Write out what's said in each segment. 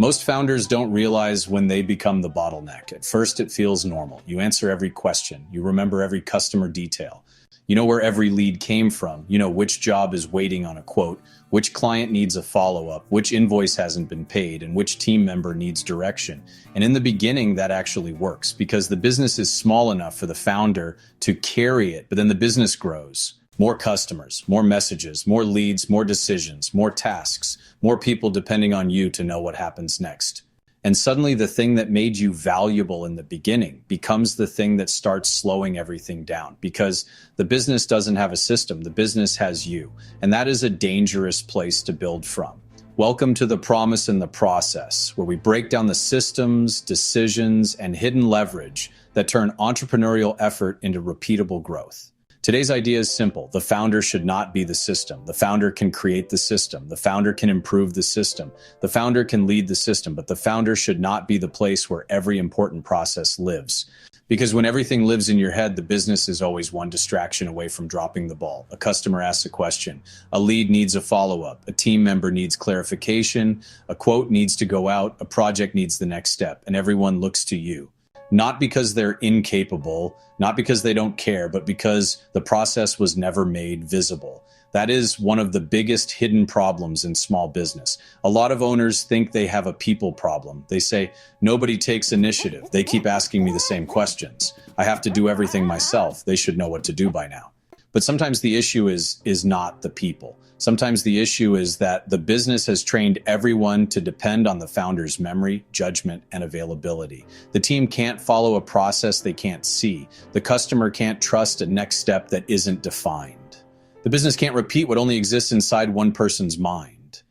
Most founders don't realize when they become the bottleneck. At first, it feels normal. You answer every question. You remember every customer detail. You know where every lead came from. You know which job is waiting on a quote, which client needs a follow-up, which invoice hasn't been paid, and which team member needs direction. And in the beginning, that actually works because the business is small enough for the founder to carry it, but then the business grows. More customers, more messages, more leads, more decisions, more tasks, more people depending on you to know what happens next. And suddenly the thing that made you valuable in the beginning becomes the thing that starts slowing everything down because the business doesn't have a system, the business has you. And that is a dangerous place to build from. Welcome to The Promise and the Process, where we break down the systems, decisions, and hidden leverage that turn entrepreneurial effort into repeatable growth. Today's idea is simple. The founder should not be the system. The founder can create the system. The founder can improve the system. The founder can lead the system, but the founder should not be the place where every important process lives. Because when everything lives in your head, the business is always one distraction away from dropping the ball. A customer asks a question. A lead needs a follow-up. A team member needs clarification. A quote needs to go out. A project needs the next step, and everyone looks to you. Not because they're incapable, not because they don't care, but because the process was never made visible. That is one of the biggest hidden problems in small business. A lot of owners think they have a people problem. They say, nobody takes initiative. They keep asking me the same questions. I have to do everything myself. They should know what to do by now. But sometimes the issue is not the people. Sometimes the issue is that the business has trained everyone to depend on the founder's memory, judgment, and availability. The team can't follow a process they can't see. The customer can't trust a next step that isn't defined. The business can't repeat what only exists inside one person's mind.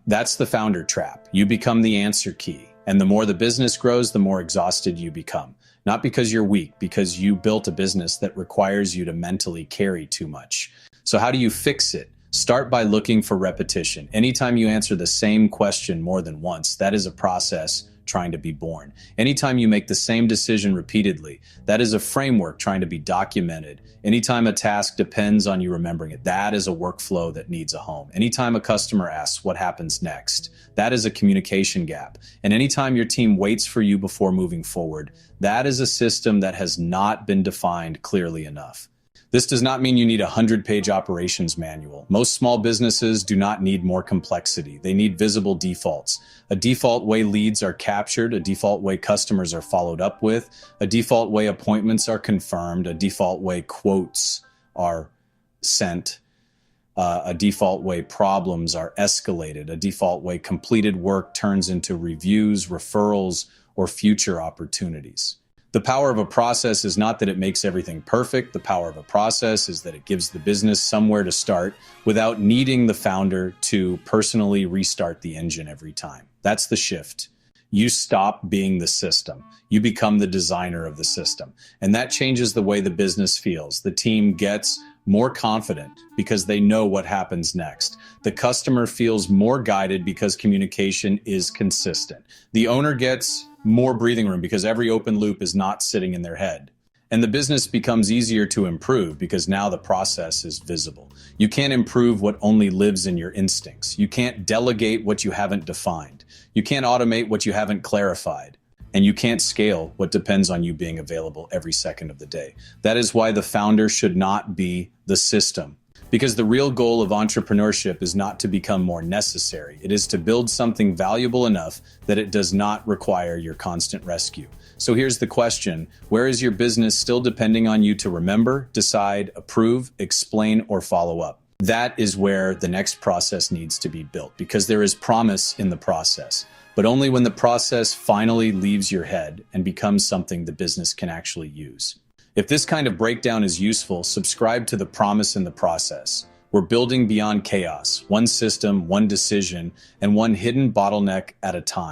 That's the founder trap. You become the answer key. And the more the business grows, the more exhausted you become. Not because you're weak, because you built a business that requires you to mentally carry too much. So how do you fix it? Start by looking for repetition. Anytime you answer the same question more than once, that is a process trying to be born. Anytime you make the same decision repeatedly, that is a framework trying to be documented. Anytime a task depends on you remembering it, that is a workflow that needs a home. Anytime a customer asks what happens next, that is a communication gap. And anytime your team waits for you before moving forward, that is a system that has not been defined clearly enough. This does not mean you need a 100-page operations manual. Most small businesses do not need more complexity. They need visible defaults. A default way leads are captured, a default way customers are followed up with, a default way appointments are confirmed, a default way quotes are sent, a default way problems are escalated, a default way completed work turns into reviews, referrals, or future opportunities. The power of a process is not that it makes everything perfect. The power of a process is that it gives the business somewhere to start without needing the founder to personally restart the engine every time. That's the shift. You stop being the system. You become the designer of the system. And that changes the way the business feels. The team gets more confident because they know what happens next. The customer feels more guided because communication is consistent. The owner gets more breathing room because every open loop is not sitting in their head. And the business becomes easier to improve because now the process is visible. You can't improve what only lives in your instincts. You can't delegate what you haven't defined. You can't automate what you haven't clarified. And you can't scale what depends on you being available every second of the day. That is why the founder should not be the system. Because the real goal of entrepreneurship is not to become more necessary. It is to build something valuable enough that it does not require your constant rescue. So here's the question. Where is your business still depending on you to remember, decide, approve, explain, or follow up? That is where the next process needs to be built because there is promise in the process, but only when the process finally leaves your head and becomes something the business can actually use. If this kind of breakdown is useful, subscribe to The Promise in the Process. We're building beyond chaos, one system, one decision, and one hidden bottleneck at a time.